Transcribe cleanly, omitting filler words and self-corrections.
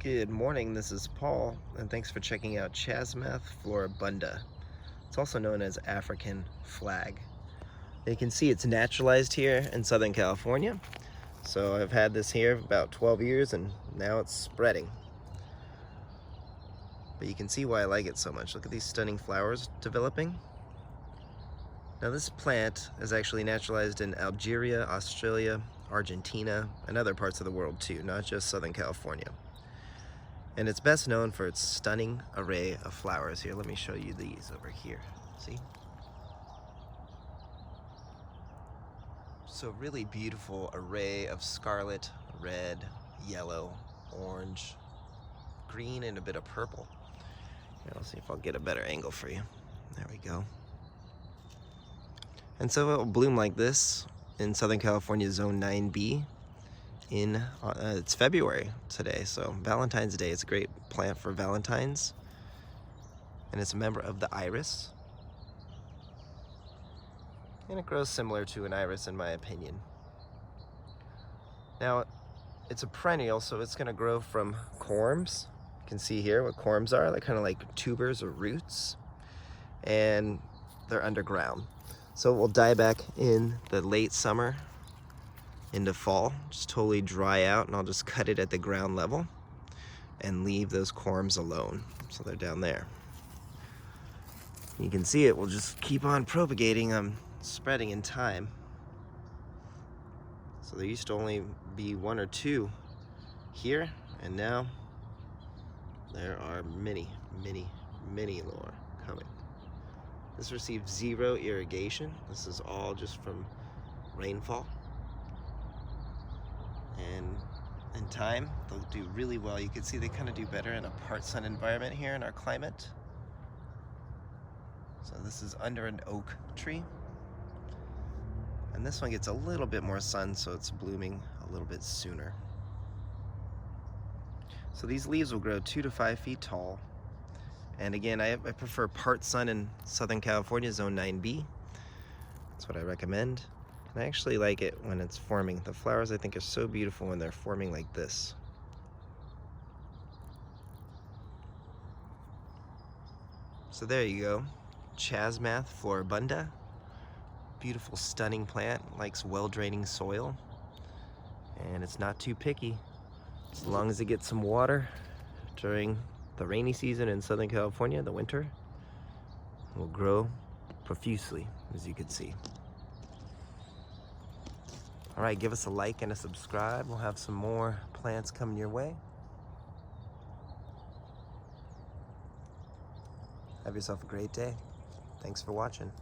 Good morning, this is Paul, and thanks for checking out CHASMANTHE Floribunda. It's also known as African flag. You can see it's naturalized here in Southern California. So I've had this here for about 12 years and now it's spreading. But you can see why I like it so much. Look at these stunning flowers developing. Now this plant is actually naturalized in Algeria, Australia, Argentina, and other parts of the world too, not just Southern California. And it's best known for its stunning array of flowers. Here, let me show you these over here. See? So really beautiful array of scarlet, red, yellow, orange, green, and a bit of purple. Here, I'll see if I'll get a better angle for you. There we go. And so it will bloom like this in Southern California Zone 9B. It's February today, so Valentine's Day. It's a great plant for Valentine's, and it's a member of the iris, and it grows similar to an iris in my opinion. Now it's a perennial, so it's going to grow from corms. You can see here what corms are. They're kind of like tubers or roots, and they're underground, so it will die back in the late summer into fall, just totally dry out, and I'll just cut it at the ground level and leave those corms alone. So they're down there. You can see it will just keep on propagating, spreading in time. So there used to only be one or two here, and now there are many, many, many more coming. This received 0 irrigation. This is all just from rainfall. And in time, they'll do really well. You can see they kind of do better in a part sun environment here in our climate. So this is under an oak tree. And this one gets a little bit more sun, so it's blooming a little bit sooner. So these leaves will grow 2 to 5 feet tall. And again, I prefer part sun in Southern California, Zone 9B. That's what I recommend. And I actually like it when it's forming. The flowers, I think, are so beautiful when they're forming like this. So there you go. CHASMANTHE Floribunda. Beautiful, stunning plant. Likes well-draining soil. And it's not too picky. As long as it gets some water during the rainy season in Southern California, the winter, it will grow profusely, as you can see. All right, give us a like and a subscribe. We'll have some more plants coming your way. Have yourself a great day. Thanks for watching.